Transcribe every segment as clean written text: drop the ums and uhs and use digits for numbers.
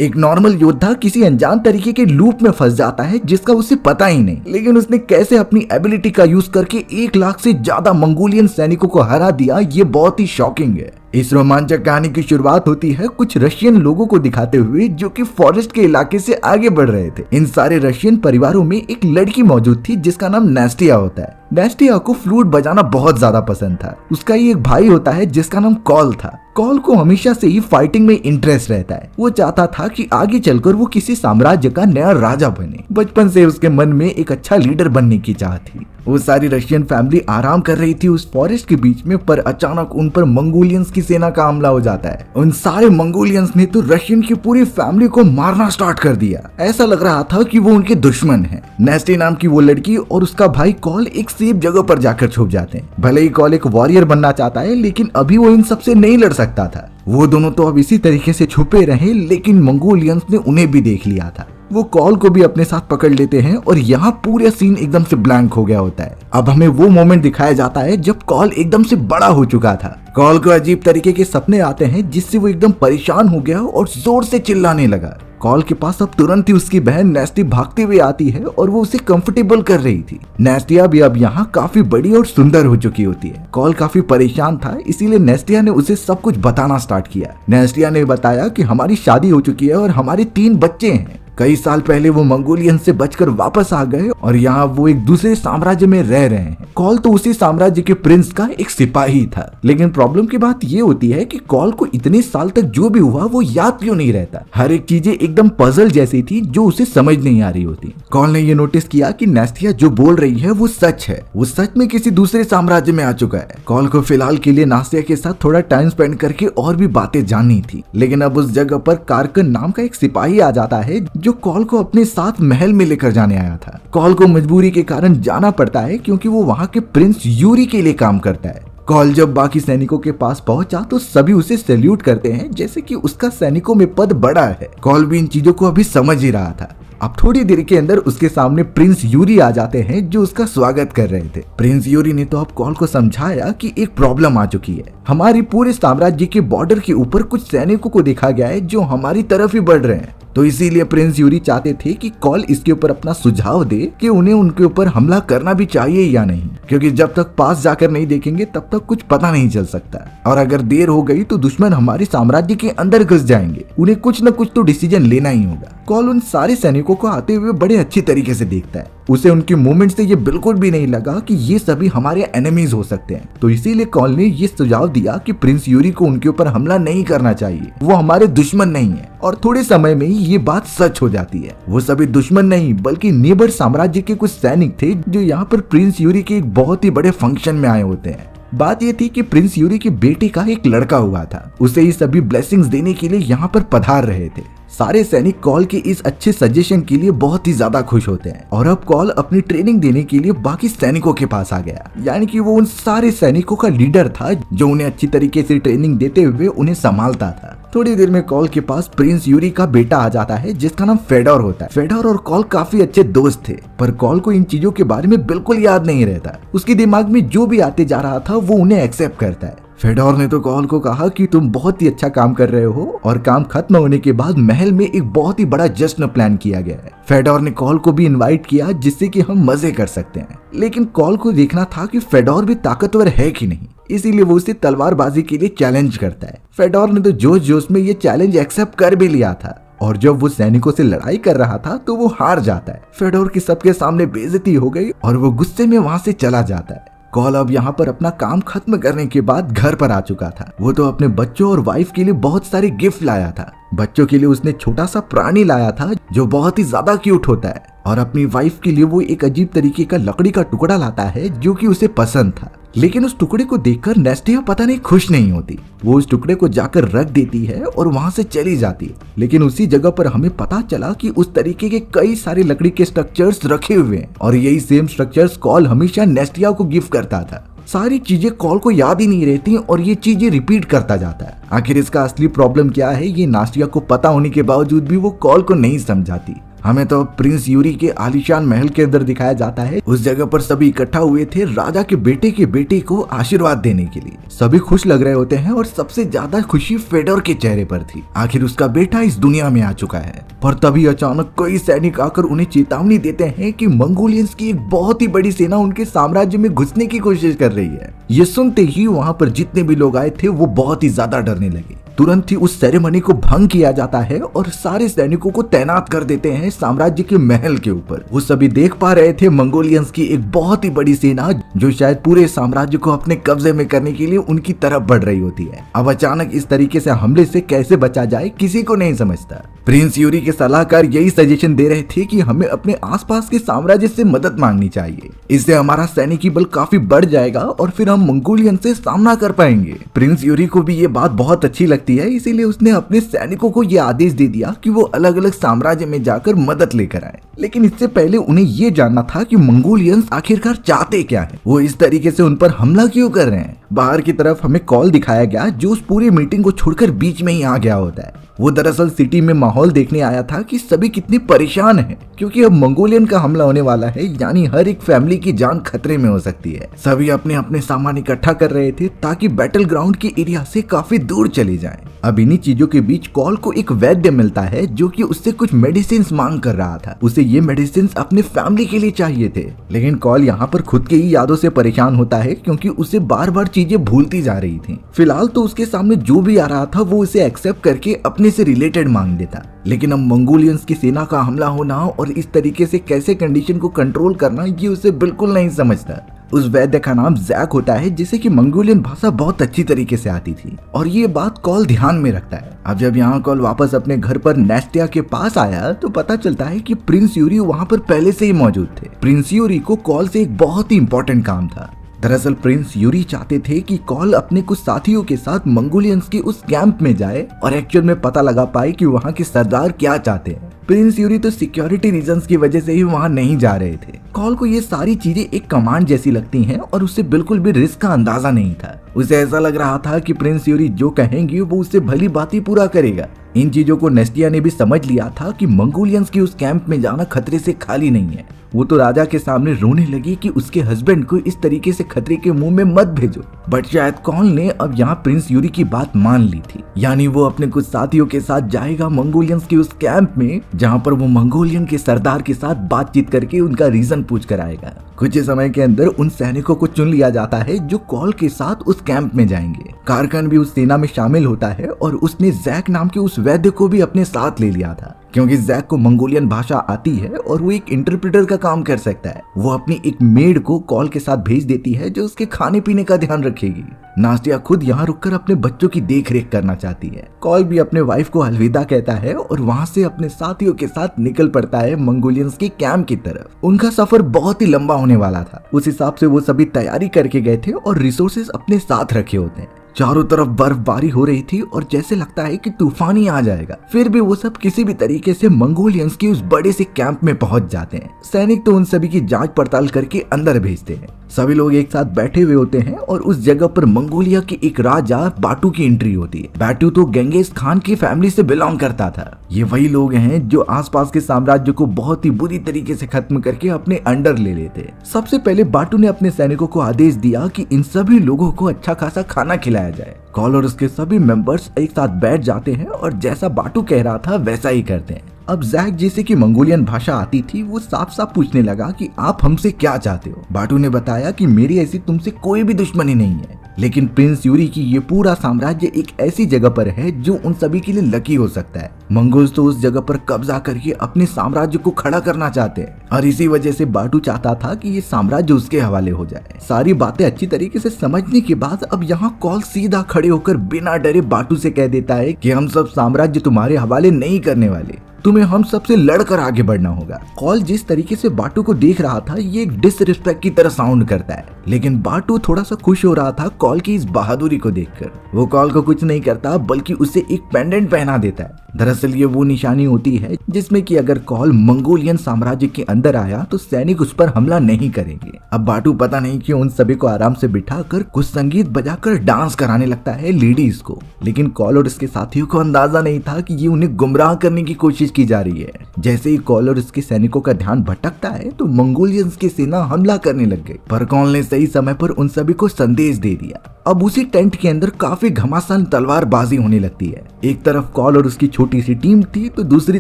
एक नॉर्मल योद्धा किसी अनजान तरीके के लूप में फंस जाता है जिसका उसे पता ही नहीं, लेकिन उसने कैसे अपनी एबिलिटी का यूज करके 1 लाख से ज्यादा मंगोलियन सैनिकों को हरा दिया, ये बहुत ही शॉकिंग है। इस रोमांचक कहानी की शुरुआत होती है कुछ रशियन लोगों को दिखाते हुए जो कि फॉरेस्ट के इलाके से आगे बढ़ रहे थे। इन सारे रशियन परिवारों में एक लड़की मौजूद थी जिसका नाम नेस्टिया होता है। नेस्टिया को फ्लूट बजाना बहुत ज्यादा पसंद था। उसका ही एक भाई होता है जिसका नाम कॉल था। कॉल को हमेशा से ही फाइटिंग में इंटरेस्ट रहता है। वो चाहता था कि आगे चलकर वो किसी साम्राज्य का नया राजा बने। बचपन से उसके मन में एक अच्छा लीडर बनने की चाह थी। वो सारी रशियन फैमिली आराम कर रही थी उस फॉरेस्ट के बीच में, पर अचानक उन पर मंगोलियंस की सेना का हमला हो जाता है। उन सारे मंगोलियंस ने तो रशियन की पूरी फैमिली को मारना स्टार्ट कर दिया। ऐसा लग रहा था कि वो उनके दुश्मन हैं। नेस्टी नाम की वो लड़की और उसका भाई कॉल एक सेफ जगह पर जाकर छुप जाते हैं। भले ही कॉल एक वॉरियर बनना चाहता है, लेकिन अभी वो इन सबसे नहीं लड़ सकता था। वो दोनों तो अब इसी तरीके से छुपे रहे, लेकिन मंगोलियंस ने उन्हें भी देख लिया था। वो कॉल को भी अपने साथ पकड़ लेते हैं और यहाँ पूरा सीन एकदम से ब्लैंक हो गया होता है। अब हमें वो मोमेंट दिखाया जाता है जब कॉल एकदम से बड़ा हो चुका था। कॉल को अजीब तरीके के सपने आते हैं जिससे वो एकदम परेशान हो गया और जोर से चिल्लाने लगा। कॉल के पास अब तुरंत ही उसकी बहन नेस्टी भागती हुई आती है और वो उसे कंफर्टेबल कर रही थी। नेस्टिया भी अब यहाँ काफी बड़ी और सुंदर हो चुकी होती है। कॉल काफी परेशान था, इसीलिए नेस्टिया ने उसे सब कुछ बताना स्टार्ट किया। नेस्टिया ने बताया कि हमारी शादी हो चुकी है और हमारे 3 बच्चे हैं। कई साल पहले वो मंगोलियन से बचकर वापस आ गए और यहाँ वो एक दूसरे साम्राज्य में रह रहे हैं। कॉल तो उसी साम्राज्य के प्रिंस का एक सिपाही था, लेकिन प्रॉब्लम की बात ये होती है कि कॉल को इतने साल तक जो भी हुआ वो याद क्यों नहीं रहता। हर एक चीजें एकदम पजल जैसी थी जो उसे समझ नहीं आ रही होती। कॉल ने ये नोटिस किया कि नेस्टिया जो बोल रही है वो सच है। वो सच में किसी दूसरे साम्राज्य में आ चुका है। कॉल को फिलहाल के लिए नेस्टिया के साथ थोड़ा टाइम स्पेंड करके और भी बातें जाननी थी, लेकिन अब उस जगह पर कारकन नाम का एक सिपाही आ जाता है जो कॉल को अपने साथ महल में लेकर जाने आया था। कॉल को मजबूरी के कारण जाना पड़ता है क्योंकि वो वहाँ के प्रिंस यूरी के लिए काम करता है। कॉल जब बाकी सैनिकों के पास पहुंचा तो सभी उसे सैल्यूट करते हैं जैसे कि उसका सैनिकों में पद बड़ा है। कॉल भी इन चीजों को अभी समझ ही रहा था। अब थोड़ी देर के अंदर उसके सामने प्रिंस यूरी आ जाते हैं जो उसका स्वागत कर रहे थे। प्रिंस यूरी ने तो अब कॉल को समझाया कि एक प्रॉब्लम आ चुकी है। हमारी पूरे साम्राज्य के बॉर्डर के ऊपर कुछ सैनिकों को देखा गया है जो हमारी तरफ ही बढ़ रहे हैं। तो इसीलिए प्रिंस यूरी चाहते थे कि कॉल इसके ऊपर अपना सुझाव दे कि उन्हें उनके ऊपर हमला करना भी चाहिए या नहीं, क्योंकि जब तक पास जाकर नहीं देखेंगे तब तक कुछ पता नहीं चल सकता, और अगर देर हो गई तो दुश्मन हमारे साम्राज्य के अंदर घुस जाएंगे। उन्हें कुछ न कुछ तो डिसीजन लेना ही होगा। कॉल उन सारे सैनिकों को आते हुए बड़े अच्छी तरीके से देखता है। उसे उनके मूवमेंट से ये बिल्कुल भी नहीं लगा कि ये सभी हमारे एनिमीज हो सकते हैं। तो इसीलिए कॉल ने ये सुझाव दिया कि प्रिंस यूरी को उनके ऊपर हमला नहीं करना चाहिए, वो हमारे दुश्मन नहीं है। और थोड़े समय में ही ये बात सच हो जाती है। वो सभी दुश्मन नहीं बल्कि नेबर साम्राज्य के कुछ सैनिक थे जो यहाँ पर प्रिंस यूरी के एक बहुत ही बड़े फंक्शन में आए होते हैं। बात ये थी कि प्रिंस यूरी के बेटे का एक लड़का हुआ था। उसे ही सभी ब्लेसिंग्स देने के लिए यहाँ पर पधार रहे थे। सारे सैनिक कॉल के इस अच्छे सजेशन के लिए बहुत ही ज्यादा खुश होते हैं और अब कॉल अपनी ट्रेनिंग देने के लिए बाकी सैनिकों के पास आ गया। यानी कि वो उन सारे सैनिकों का लीडर था जो उन्हें अच्छी तरीके से ट्रेनिंग देते हुए उन्हें संभालता था। थोड़ी देर में कॉल के पास प्रिंस यूरी का बेटा आ जाता है जिसका नाम फेडोर होता है। फेडोर और कॉल काफी अच्छे दोस्त थे, पर कॉल को इन चीजों के बारे में बिल्कुल याद नहीं रहता। उसके दिमाग में जो भी आते जा रहा था वो उन्हें एक्सेप्ट करता है। फेडोर ने तो कॉल को कहा कि तुम बहुत ही अच्छा काम कर रहे हो, और काम खत्म होने के बाद महल में एक बहुत ही बड़ा जश्न प्लान किया गया है। फेडोर ने कॉल को भी इनवाइट किया जिससे कि हम मजे कर सकते हैं, लेकिन कॉल को देखना था कि फेडोर भी ताकतवर है कि नहीं, इसीलिए वो उसे तलवारबाजी के लिए चैलेंज करता है। फेडोर ने तो जोश जोश में ये चैलेंज एक्सेप्ट कर भी लिया था, और जब वो सैनिकों से लड़ाई कर रहा था तो वो हार जाता है। फेडोर की सबके सामने बेइज्जती हो गई और वो गुस्से में वहां से चला जाता है। कॉल अब यहाँ पर अपना काम खत्म करने के बाद घर पर आ चुका था। वो तो अपने बच्चों और वाइफ के लिए बहुत सारे गिफ्ट लाया था। बच्चों के लिए उसने छोटा सा प्राणी लाया था जो बहुत ही ज्यादा क्यूट होता है, और अपनी वाइफ के लिए वो एक अजीब तरीके का लकड़ी का टुकड़ा लाता है जो कि उसे पसंद था। लेकिन उस टुकड़े को देखकर नेस्टिया पता नहीं खुश नहीं होती। वो उस टुकड़े को जाकर रख देती है और वहां से चली जाती है। लेकिन उसी जगह पर हमें पता चला कि उस तरीके के कई सारे लकड़ी के स्ट्रक्चर्स रखे हुए हैं, और यही सेम स्ट्रक्चर्स कॉल हमेशा नेस्टिया को गिफ्ट करता था। सारी चीजें कॉल को याद ही नहीं रहती और ये चीजें रिपीट करता जाता है। आखिर इसका असली प्रॉब्लम क्या है ये नेस्टिया को पता होने के बावजूद भी वो कॉल को नहीं समझाती। हमें तो प्रिंस यूरी के आलीशान महल के अंदर दिखाया जाता है। उस जगह पर सभी इकट्ठा हुए थे राजा के बेटे को आशीर्वाद देने के लिए। सभी खुश लग रहे होते हैं और सबसे ज्यादा खुशी फेडोर के चेहरे पर थी। आखिर उसका बेटा इस दुनिया में आ चुका है। पर तभी अचानक कई सैनिक आकर उन्हें चेतावनी देते हैं कि मंगोलियंस की एक बहुत ही बड़ी सेना उनके साम्राज्य में घुसने की कोशिश कर रही है। ये सुनते ही वहाँ पर जितने भी लोग आए थे वो बहुत ही ज्यादा डरने लगे। तुरंत ही उस सेरेमनी को भंग किया जाता है और सारे सैनिकों को तैनात कर देते हैं साम्राज्य के महल के ऊपर। वो सभी देख पा रहे थे मंगोलियंस की एक बहुत ही बड़ी सेना जो शायद पूरे साम्राज्य को अपने कब्जे में करने के लिए उनकी तरफ बढ़ रही होती है। अब अचानक इस तरीके से हमले से कैसे बचा जाए किसी को नहीं समझता। प्रिंस यूरी के सलाहकार यही सजेशन दे रहे थे कि हमें अपने आसपास के साम्राज्य से मदद मांगनी चाहिए। इससे हमारा सैनिकी बल काफी बढ़ जाएगा और फिर हम मंगोलियन से सामना कर पाएंगे। प्रिंस यूरी को भी ये बात बहुत अच्छी लगती है, इसीलिए उसने अपने सैनिकों को ये आदेश दे दिया कि वो अलग अलग साम्राज्य में जाकर मदद लेकर आए। लेकिन इससे पहले उन्हें ये जानना था कि मंगोलियंस आखिरकार चाहते क्या है, वो इस तरीके से उन पर हमला क्यों कर रहे हैं। बाहर की तरफ हमें कॉल दिखाया गया जो उस पूरी मीटिंग को छोड़कर बीच में ही आ गया होता है। वो दरअसल सिटी में माहौल देखने आया था कि सभी कितने परेशान हैं, क्योंकि अब मंगोलियन का हमला होने वाला है, यानी हर एक फैमिली की जान खतरे में हो सकती है। सभी अपने अपने सामान इकट्ठा कर रहे थे ताकि बैटल ग्राउंड के एरिया से काफी दूर चले जाएं। अब इन्हीं चीजों के बीच कॉल को एक वैद्य मिलता है जो कि उससे कुछ मेडिसिन मांग कर रहा था। उसे ये मेडिसिन अपने फैमिली के लिए चाहिए थे, लेकिन कॉल यहाँ पर खुद के ही यादों से परेशान होता है क्योंकि उसे बार बार चीजें भूलती जा रही थी। फिलहाल तो उसके सामने जो भी आ रहा था वो उसे एक्सेप्ट करके अपने से रिलेटेड मांग देता, लेकिन अब मंगोलियंस की सेना का हमला होना और इस तरीके से कैसे कंडीशन को कंट्रोल करना ये उसे बिल्कुल नहीं समझता। उस वैद्य का नाम जैक होता है जिसे कि मंगोलियन भाषा बहुत अच्छी तरीके से आती थी और ये बात कॉल ध्यान में रखता है। अब जब यहाँ कॉल वापस अपने घर पर नेस्टिया के पास आया तो पता चलता है कि प्रिंस यूरी वहाँ पर पहले से ही मौजूद थे। प्रिंस यूरी को कॉल से एक बहुत ही इंपॉर्टेंट काम था। दरअसल प्रिंस यूरी चाहते थे कि कॉल अपने कुछ साथियों के साथ मंगोलियंस के उस कैंप में जाए और एक्चुअल में पता लगा पाए कि वहाँ के सरदार क्या चाहते हैं। प्रिंस यूरी तो सिक्योरिटी रीजंस की वजह से ही वहाँ नहीं जा रहे थे। कॉल को ये सारी चीजें एक कमांड जैसी लगती हैं और उसे बिल्कुल भी रिस्क का अंदाजा नहीं था। उसे ऐसा लग रहा था कि प्रिंस यूरी जो कहेंगे वो उससे भली बात ही पूरा करेगा। इन चीजों को नेस्टिया ने भी समझ लिया था कि मंगोलियंस की उस कैंप में जाना खतरे से खाली नहीं है। वो तो राजा के सामने रोने लगी कि उसके हस्बैंड को इस तरीके से खतरे के मुंह में मत भेजो। बट शायद कॉल ने अब यहाँ प्रिंस यूरी की बात मान ली थी, यानी वो अपने कुछ साथियों के साथ जाएगा मंगोलियंस के उस कैंप में जहाँ पर वो मंगोलियन के सरदार के साथ बातचीत करके उनका रीजन पूछ कर आएगा। कुछ समय के अंदर उन सैनिकों को चुन लिया जाता है जो कॉल के साथ उस कैंप में जाएंगे। कारकन भी उस सेना में शामिल होता है और उसने जैक नाम के उस वैद्य को भी अपने साथ ले लिया था, क्योंकि जैक को मंगोलियन भाषा आती है और वो एक इंटरप्रेटर का काम कर सकता है। वो अपनी एक मेड को कॉल के साथ भेज देती है जो उसके खाने पीने का ध्यान रखेगी। नास्टिया खुद यहाँ रुककर अपने बच्चों की देखरेख करना चाहती है। कॉल भी अपने वाइफ को अलविदा कहता है और वहाँ से अपने साथियों के साथ निकल पड़ता है मंगोलियंस के कैंप की तरफ। उनका सफर बहुत ही लंबा होने वाला था, उस हिसाब से वो सभी तैयारी करके गए थे और रिसोर्सेज अपने साथ रखे होते हैं। चारों तरफ बर्फबारी हो रही थी और जैसे लगता है कि तूफान ही आ जाएगा। फिर भी वो सब किसी भी तरीके से मंगोलियंस के उस बड़े से कैंप में पहुंच जाते हैं। सैनिक तो उन सभी की जांच पड़ताल करके अंदर भेजते हैं। सभी लोग एक साथ बैठे हुए होते हैं और उस जगह पर मंगोलिया के एक राजा बाटू की एंट्री होती है। बाटू तो गेंगिस खान की फैमिली से बिलोंग करता था। ये वही लोग हैं जो आसपास के साम्राज्य को बहुत ही बुरी तरीके से खत्म करके अपने अंडर ले लेते। सबसे पहले बाटू ने अपने सैनिकों को आदेश दिया कि इन सभी लोगों को अच्छा खासा खाना खिलाया जाए। कॉल और उसके सभी मेंबर्स एक साथ बैठ जाते हैं और जैसा बाटू कह रहा था वैसा ही करते हैं। अब जैक जिसे की मंगोलियन भाषा आती थी वो साफ साफ पूछने लगा कि आप हमसे क्या चाहते हो। बाटू ने बताया कि मेरी ऐसी तुमसे कोई भी दुश्मनी नहीं है, लेकिन प्रिंस यूरी की ये पूरा साम्राज्य एक ऐसी जगह पर है जो उन सभी के लिए लकी हो सकता है। मंगोल्स तो उस जगह पर कब्जा करके अपने साम्राज्य को खड़ा करना चाहते हैं और इसी वजह से बाटू चाहता था कि ये साम्राज्य उसके हवाले हो जाए। सारी बातें अच्छी तरीके से समझने के बाद अब यहाँ कॉल सीधा खड़े होकर बिना डरे बाटू से कह देता है कि हम सब साम्राज्य तुम्हारे हवाले नहीं करने वाले, तुम्हें हम सबसे लड़कर आगे बढ़ना होगा। कॉल जिस तरीके से बाटू को देख रहा था ये एक डिसरिस्पेक्ट की तरह साउंड करता है, लेकिन बाटू थोड़ा सा खुश हो रहा था कॉल की इस बहादुरी को देखकर। वो कॉल को कुछ नहीं करता बल्कि उसे एक पेंडेंट पहना देता है। दरअसल ये वो निशानी होती है जिसमें कि अगर कॉल मंगोलियन साम्राज्य के अंदर आया तो सैनिक उस पर हमला नहीं करेंगे। अब बाटू पता नहीं क्यों उन सभी को आराम से बिठाकर कुछ संगीत बजाकर डांस कराने लगता है लेडीज को, लेकिन कॉल और उसके साथियों को अंदाजा नहीं था कि ये उन्हें गुमराह करने की कोशिश की जा रही है। जैसे ही कॉल और उसके सैनिकों का ध्यान भटकता है तो मंगोलियंस की सेना हमला करने लग गई, पर कॉल ने सही समय पर उन सभी को संदेश दे दिया। अब उसी टेंट के अंदर काफी घमासान तलवारबाजी होने लगती है। एक तरफ कॉल और उसकी छोटी सी टीम थी तो दूसरी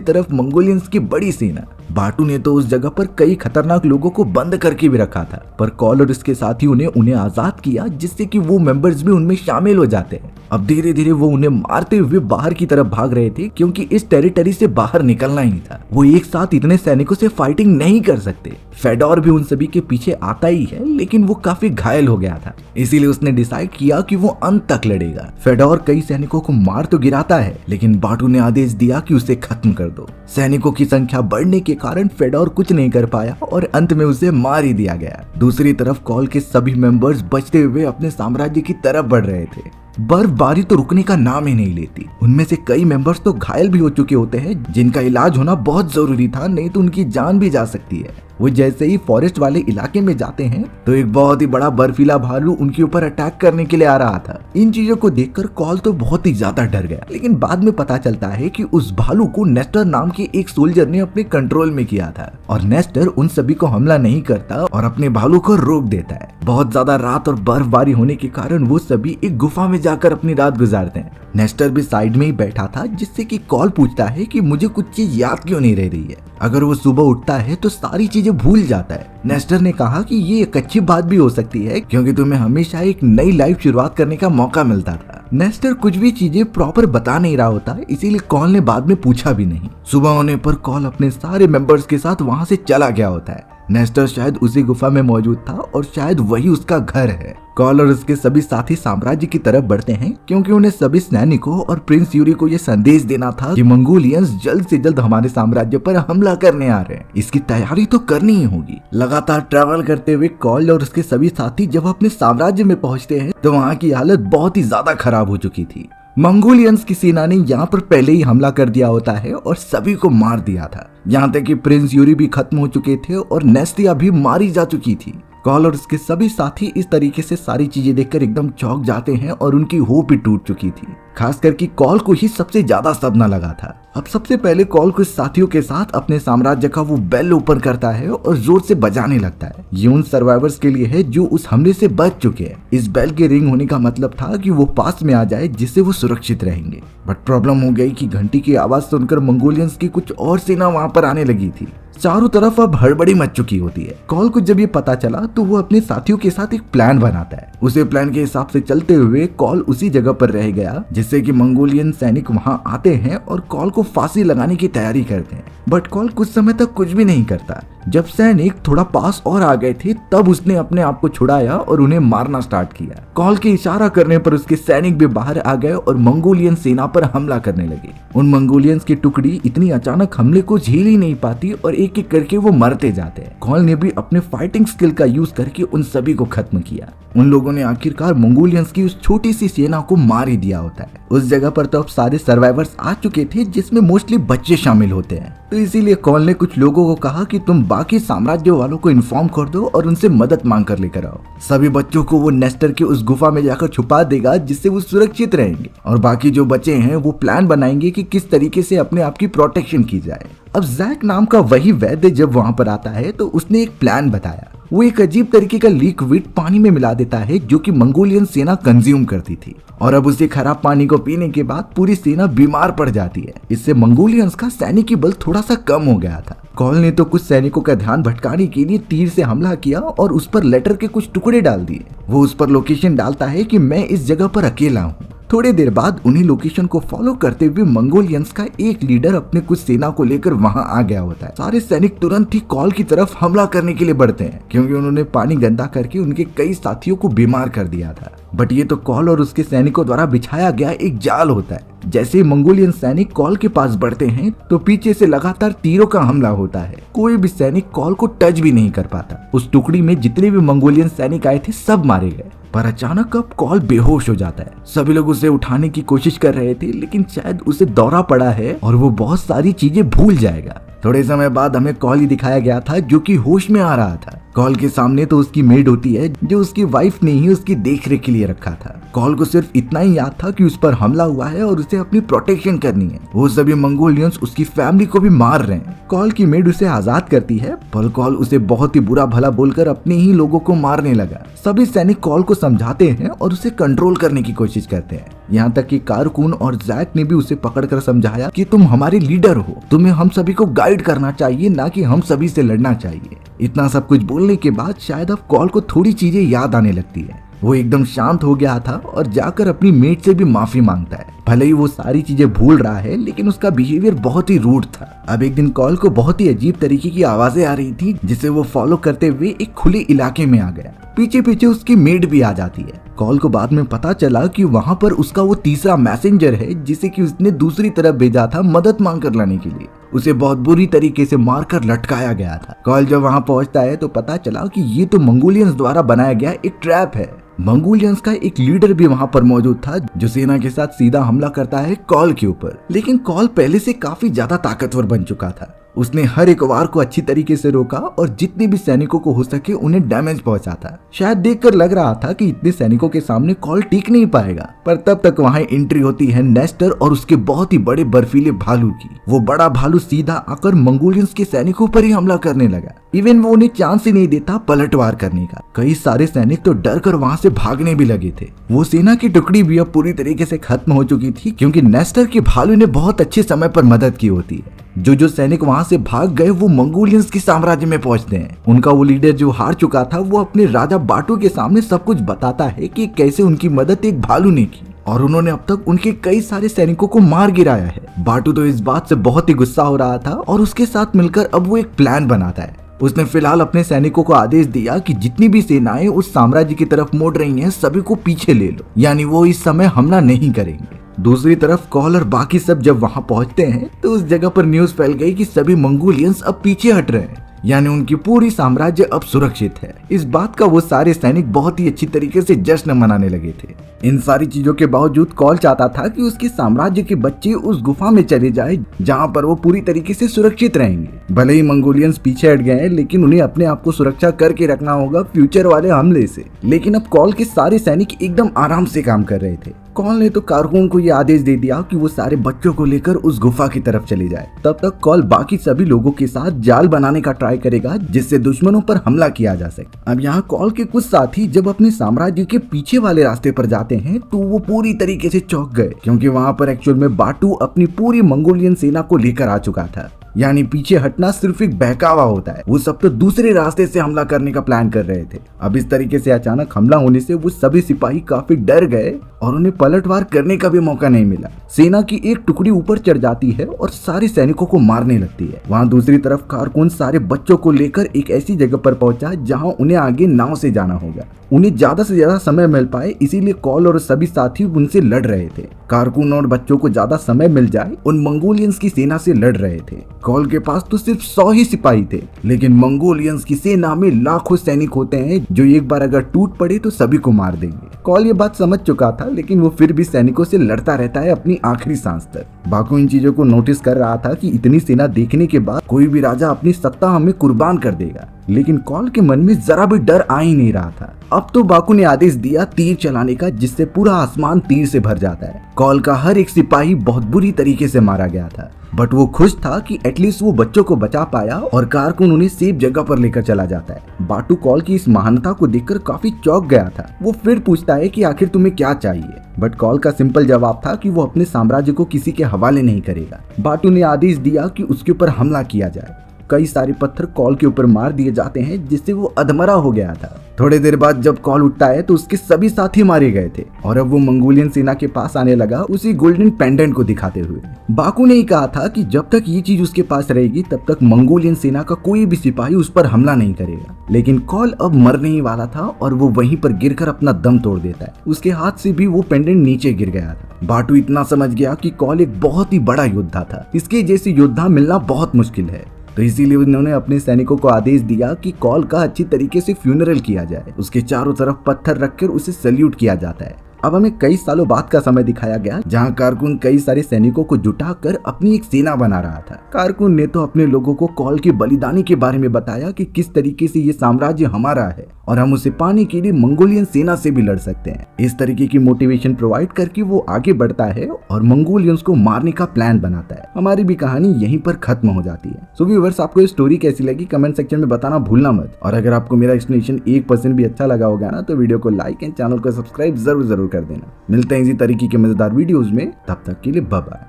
तरफ मंगोलियंस की बड़ी सेना। बाटू ने तो उस जगह पर कई खतरनाक लोगों को बंद करके भी रखा था, पर कॉल और उसके साथियों ने उन्हें आजाद किया जिससे कि वो मेंबर्स भी उनमें शामिल हो जाते हैं। अब धीरे धीरे वो उन्हें मारते हुए बाहर की तरफ भाग रहे थे क्योंकि इस टेरिटरी से बाहर निकलना ही था। वो एक साथ इतने सैनिकों से फाइटिंग नहीं कर सकते। फेडोर भी उन सभी के पीछे आता ही है, लेकिन वो काफी घायल हो गया था, इसीलिए उसने डिसाइड किया कि वो अंत तक लड़ेगा। फेडोर कई सैनिकों को मार तो गिराता है, लेकिन बाटू ने आदेश दिया कि उसे खत्म कर दो। सैनिकों की संख्या बढ़ने के कारण फेडोर कुछ नहीं कर पाया और अंत में उसे मार ही दिया गया। दूसरी तरफ कॉल के सभी मेंबर्स बचते हुए अपने साम्राज्य की तरफ बढ़ रहे थे। बर्फबारी तो रुकने का नाम ही नहीं लेती। उनमें से कई मेंबर्स तो घायल भी हो चुके होते हैं, जिनका इलाज होना बहुत जरूरी था, नहीं तो उनकी जान भी जा सकती है। वो जैसे ही फॉरेस्ट वाले इलाके में जाते हैं तो एक बहुत ही बड़ा बर्फीला भालू उनके ऊपर अटैक करने के लिए आ रहा था। इन चीजों को देखकर कॉल तो बहुत ही ज्यादा डर गया, लेकिन बाद में पता चलता है कि उस भालू को नेस्टर नाम के एक सोल्जर ने अपने कंट्रोल में किया था और नेस्टर उन सभी को हमला नहीं करता और अपने भालू को रोक देता है। बहुत ज्यादा रात और बर्फबारी होने के कारण वो सभी एक गुफा में जाकर अपनी रात गुजारते हैं। नेस्टर भी साइड में ही बैठा था, जिससे कि कॉल पूछता है कि मुझे कुछ चीज याद क्यों नहीं रह रही है। अगर वो सुबह उठता है तो सारी चीजें भूल जाता है। नेस्टर ने कहा कि ये एक अच्छी बात भी हो सकती है क्योंकि तुम्हें हमेशा एक नई लाइफ शुरुआत करने का मौका मिलता था। नेस्टर कुछ भी चीजें प्रॉपर बता नहीं रहा होता, इसीलिए कॉल ने बाद में पूछा भी नहीं। सुबह होने पर कॉल अपने सारे मेंबर्स के साथ वहां से चला गया होता है। नेस्टर शायद उसी गुफा में मौजूद था और शायद वही उसका घर है। कॉल और उसके सभी साथी साम्राज्य की तरफ बढ़ते हैं क्योंकि उन्हें सभी सैनिकों और प्रिंस यूरी को यह संदेश देना था कि मंगोलियंस जल्द से जल्द हमारे साम्राज्य पर हमला करने आ रहे हैं। इसकी तैयारी तो करनी ही होगी। लगातार ट्रैवल करते हुए कॉल और उसके सभी साथी जब अपने साम्राज्य में पहुंचते हैं तो वहाँ की हालत बहुत ही ज्यादा खराब हो चुकी थी। मंगोलियंस की सेना ने यहाँ पर पहले ही हमला कर दिया होता है और सभी को मार दिया था। यहाँ तक कि प्रिंस यूरी भी खत्म हो चुके थे और नेस्टिया भी मारी जा चुकी थी। कॉल और उसके सभी साथी इस तरीके से सारी चीजें देखकर एकदम चौंक जाते हैं और उनकी होप भी टूट चुकी थी। खास करके कॉल को ही सबसे ज्यादा सदमा लगा था। अब सबसे पहले कॉल कुछ साथियों के साथ अपने साम्राज्य का वो बेल ओपन करता है और जोर से बजाने लगता है। ये उन सर्वाइवर्स के लिए है जो उस हमले से बच चुके हैं। इस बेल के रिंग होने का मतलब था कि वो पास में आ जाए जिससे वो सुरक्षित रहेंगे। बट प्रॉब्लम हो गई कि घंटी की आवाज सुनकर मंगोलियंस की कुछ और सेना वहां पर आने लगी थी। चारों तरफ अब हड़बड़ी मच चुकी होती है। कॉल को जब ये पता चला तो वो अपने साथियों के साथ एक प्लान बनाता है। उसे प्लान के हिसाब से चलते हुए कॉल उसी जगह पर रह गया जिससे कि मंगोलियन सैनिक वहां आते हैं और कॉल को फांसी लगाने की तैयारी करते हैं। बट कॉल कुछ समय तक कुछ भी नहीं करता। जब सैनिक थोड़ा पास और आ गए थे तब उसने अपने आप को छुड़ाया और उन्हें मारना स्टार्ट किया। कॉल के इशारा करने पर उसके सैनिक भी बाहर आ गए और मंगोलियन सेना पर हमला करने लगे। उन मंगोलियंस की टुकड़ी इतनी अचानक हमले को झेल ही नहीं पाती और एक एक करके वो मरते जाते हैं। कॉल ने भी अपने फाइटिंग स्किल का यूज करके उन सभी को खत्म किया। उन लोगों ने आखिरकार मंगोलियंस की उस छोटी सी सेना को मार ही दिया होता है। उस जगह पर तो अब सारे सर्वाइवर्स आ चुके थे जिसमें मोस्टली बच्चे शामिल होते हैं। तो इसीलिए कॉल ने कुछ लोगों को कहा कि तुम बाकी साम्राज्य वालों को इन्फॉर्म कर दो और उनसे मदद मांग कर लेकर आओ। सभी बच्चों को वो नेस्टर के उस गुफा में जाकर छुपा देगा जिससे वो सुरक्षित रहेंगे और बाकी जो बच्चे हैं वो प्लान बनाएंगे कि किस तरीके से अपने आप की प्रोटेक्शन की जाए। अब जैक नाम का वही वैद्य जब वहां पर आता है तो उसने एक प्लान बताया। वो एक अजीब तरीके का लिक्विड पानी में मिला देता है जो कि मंगोलियन सेना कंज्यूम करती थी और अब उसे खराब पानी को पीने के बाद पूरी सेना बीमार पड़ जाती है। इससे मंगोलियंस का सैनिकी बल थोड़ा सा कम हो गया था। कॉल ने तो कुछ सैनिकों का ध्यान भटकाने के लिए तीर से हमला किया और उस पर लेटर के कुछ टुकड़े डाल दिए। वो उस पर लोकेशन डालता है कि मैं इस जगह पर अकेला हूँ। थोड़ी देर बाद उन्हीं लोकेशन को फॉलो करते हुए मंगोलियंस का एक लीडर अपने कुछ सेना को लेकर वहां आ गया होता है। सारे सैनिक तुरंत ही कॉल की तरफ हमला करने के लिए बढ़ते हैं क्योंकि उन्होंने पानी गंदा करके उनके कई साथियों को बीमार कर दिया था। बट ये तो कॉल और उसके सैनिकों द्वारा बिछाया गया एक जाल होता है। जैसे ही मंगोलियन सैनिक कॉल के पास बढ़ते हैं तो पीछे से लगातार तीरों का हमला होता है। कोई भी सैनिक कॉल को टच भी नहीं कर पाता। उस टुकड़ी में जितने भी मंगोलियन सैनिक आए थे सब मारे गए। पर अचानक अब कॉल बेहोश हो जाता है। सभी लोग उसे उठाने की कोशिश कर रहे थे, लेकिन शायद उसे दौरा पड़ा है और वो बहुत सारी चीजें भूल जाएगा। थोड़े समय बाद हमें कॉल ही दिखाया गया था जो कि होश में आ रहा था। कॉल के सामने तो उसकी मेड होती है जो उसकी वाइफ ने ही उसकी देखरेख के लिए रखा था। कॉल को सिर्फ इतना ही याद था कि उस पर हमला हुआ है और उसे अपनी प्रोटेक्शन करनी है। वो सभी मंगोलियंस उसकी फैमिली को भी मार रहे हैं। कॉल की मेड उसे आजाद करती है, पर कॉल उसे बहुत ही बुरा भला बोलकर अपने ही लोगों को मारने लगा। सभी सैनिक कॉल को समझाते हैं और उसे कंट्रोल करने की कोशिश करते हैं। यहाँ तक कि कारकुन और जैक ने भी उसे पकड़कर समझाया कि तुम हमारे लीडर हो, तुम्हें हम सभी को गाइड करना चाहिए, ना कि हम सभी से लड़ना चाहिए। इतना सब कुछ बोलने के बाद शायद अब कॉल को थोड़ी चीजें याद आने लगती है। वो एकदम शांत हो गया था और जाकर अपनी मेट से भी माफी मांगता है। भले ही वो सारी चीजें भूल रहा है, लेकिन उसका बिहेवियर बहुत ही रूड था। अब एक दिन कॉल को बहुत ही अजीब तरीके की आवाजें आ रही थी, जिसे वो फॉलो करते हुए एक खुले इलाके में आ गया। पीछे पीछे उसकी मेड भी आ जाती है। कॉल को बाद में पता चला कि वहाँ पर उसका वो तीसरा मैसेंजर है, जिसे कि उसने दूसरी तरफ भेजा था मदद मांग कर लाने के लिए। उसे बहुत बुरी तरीके से मारकर लटकाया गया था। कॉल जब वहाँ पहुँचता है तो पता चला कि ये तो मंगोलियंस द्वारा बनाया गया एक ट्रैप है। मंगोलियंस का एक लीडर भी वहाँ पर मौजूद था जो सेना के साथ सीधा हमला करता है कॉल के ऊपर। लेकिन कॉल पहले से काफी ज्यादा ताकतवर बन चुका था। उसने हर एक वार को अच्छी तरीके से रोका और जितने भी सैनिकों को हो सके उन्हें डैमेज पहुंचाता। शायद देखकर लग रहा था कि इतने सैनिकों के सामने कॉल टिक नहीं पाएगा, पर तब तक वहां एंट्री होती है नेस्टर और उसके बहुत ही बड़े बर्फीले भालू की। वो बड़ा भालू सीधा आकर मंगोलियंस के सैनिकों पर ही हमला करने लगा। इवन वो उन्हें चांस ही नहीं देता पलटवार करने का। कई सारे सैनिक तो डर कर वहां से भागने भी लगे थे। वो सेना की टुकड़ी भी अब पूरी तरीके से खत्म हो चुकी थी, क्योंकि नेस्टर के भालू ने बहुत अच्छे समय पर मदद की होती है। जो सैनिक वहां से भाग गए वो मंगोलियंस के साम्राज्य में पहुंचते हैं। उनका वो लीडर जो हार चुका था वो अपने राजा बाटू के सामने सब कुछ बताता है कि कैसे उनकी मदद एक भालू ने की और उन्होंने अब तक उनके कई सारे सैनिकों को मार गिराया है। बाटू तो इस बात से बहुत ही गुस्सा हो रहा था और उसके साथ मिलकर अब वो एक प्लान बनाता है। उसने फिलहाल अपने सैनिकों को आदेश दिया कि जितनी भी सेनाएं उस साम्राज्य की तरफ मुड़ रही हैं सभी को पीछे ले लो, यानी वो इस समय हमला नहीं करेंगे। दूसरी तरफ कॉल और बाकी सब जब वहां पहुंचते हैं तो उस जगह पर न्यूज फैल गई कि सभी मंगोलियंस अब पीछे हट रहे हैं, यानी उनकी पूरी साम्राज्य अब सुरक्षित है। इस बात का वो सारे सैनिक बहुत ही अच्छी तरीके से जश्न मनाने लगे थे। इन सारी चीजों के बावजूद कॉल चाहता था कि उसके साम्राज्य के बच्चे उस गुफा में चले जाए जहां पर वो पूरी तरीके से सुरक्षित रहेंगे। भले ही मंगोलियंस पीछे हट गए हैं, लेकिन उन्हें अपने आप को सुरक्षा करके रखना होगा फ्यूचर वाले हमले से। लेकिन अब कॉल के सारे सैनिक एकदम आराम से काम कर रहे थे। कॉल ने तो कारकुन को यह आदेश दे दिया कि वो सारे बच्चों को लेकर उस गुफा की तरफ चले जाए। तब तक कॉल बाकी सभी लोगों के साथ जाल बनाने का ट्राई करेगा जिससे दुश्मनों पर हमला किया जा सके। अब यहाँ कॉल के कुछ साथी जब अपने साम्राज्य के पीछे वाले रास्ते पर जाते हैं तो वो पूरी तरीके से चौंक गए, क्योंकि वहाँ पर एक्चुअल में बाटू अपनी पूरी मंगोलियन सेना को लेकर आ चुका था। यानी पीछे हटना सिर्फ एक बहकावा होता है, वो सब तो दूसरे रास्ते से हमला करने का प्लान कर रहे थे। अब इस तरीके से अचानक हमला होने से वो सभी सिपाही काफी डर गए और उन्हें पलटवार करने का भी मौका नहीं मिला। सेना की एक टुकड़ी ऊपर चढ़ जाती है और सारे सैनिकों को मारने लगती है। वहाँ दूसरी तरफ कारकुन सारे बच्चों को लेकर एक ऐसी जगह पर पहुंचा जहाँ उन्हें आगे नाव से जाना होगा। उन्हें ज्यादा से ज्यादा समय मिल पाए, इसीलिए कॉल और सभी साथी उनसे लड़ रहे थे। कारकुन और बच्चों को ज्यादा समय मिल जाए उन मंगोलियंस की सेना से लड़ रहे थे। कॉल के पास तो सिर्फ 100 ही सिपाही थे, लेकिन मंगोलियंस की सेना में लाखों सैनिक होते हैं जो एक बार अगर टूट पड़े तो सभी को मार देंगे। कॉल ये बात समझ चुका था, लेकिन वो फिर भी सैनिकों से लड़ता रहता है अपनी आखिरी सांस तक। बाकू इन चीजों को नोटिस कर रहा था कि इतनी सेना देखने के बाद कोई भी राजा अपनी सत्ता हमें कुर्बान कर देगा, लेकिन कॉल के मन में जरा भी डर आ ही नहीं रहा था। अब तो बाकू ने आदेश दिया तीर चलाने का, जिससे पूरा आसमान तीर से भर जाता है। कॉल का हर एक सिपाही बहुत बुरी तरीके से मारा गया था, बट वो खुश था कि एटलीस्ट वो बच्चों को बचा पाया और कारकुन उन्हें सेफ जगह पर लेकर चला जाता है। बाटू कॉल की इस महानता को देखकर काफी चौंक गया था। वो फिर पूछता है कि आखिर तुम्हें क्या चाहिए, बट कॉल का सिंपल जवाब था कि वो अपने साम्राज्य को किसी के हवाले नहीं करेगा। बाटू ने आदेश दिया कि उसके ऊपर हमला किया जाए। कई सारे पत्थर कॉल के ऊपर मार दिए जाते हैं, जिससे वो अधमरा हो गया था। थोड़ी देर बाद जब कॉल उठता है तो उसके सभी साथी मारे गए थे और अब वो मंगोलियन सेना के पास आने लगा उसी गोल्डन पेंडेंट को दिखाते हुए। बाकू ने ही कहा था कि जब तक ये चीज उसके पास रहेगी तब तक मंगोलियन सेना का कोई भी सिपाही उस पर हमला नहीं करेगा। लेकिन कॉल अब मरने ही वाला था और वो वहीं पर गिरकर अपना दम तोड़ देता है। उसके हाथ से भी वो पेंडेंट नीचे गिर गया था। बाटू इतना समझ गया कि कॉल एक बहुत ही बड़ा योद्धा था, इसके जैसे योद्धा मिलना बहुत मुश्किल है। तो इसीलिए उन्होंने अपने सैनिकों को आदेश दिया कि कॉल का अच्छी तरीके से फ्यूनरल किया जाए। उसके चारों तरफ पत्थर रखकर उसे सैल्यूट किया जाता है। अब हमें कई सालों बाद का समय दिखाया गया जहां कारकुन कई सारे सैनिकों को जुटाकर अपनी एक सेना बना रहा था। कारकुन ने तो अपने लोगों को कॉल की बलिदानी के बारे में बताया कि किस तरीके से ये साम्राज्य हमारा है और हम उसे पाने के लिए मंगोलियन सेना से भी लड़ सकते हैं। इस तरीके की मोटिवेशन प्रोवाइड करके वो आगे बढ़ता है और मंगोलियंस को मारने का प्लान बनाता है। हमारी भी कहानी यहीं पर खत्म हो जाती है। सो व्यूअर्स, आपको ये स्टोरी कैसी लगी कमेंट सेक्शन में बताना भूलना मत। और अगर आपको मेरा एक्सप्लेनेशन 1% भी अच्छा लगा होगा ना तो वीडियो को लाइक एंड चैनल को सब्सक्राइब जरूर कर देना। मिलते हैं इसी तरीके के मजेदार वीडियोस में, तब तक के लिए बाय बाय।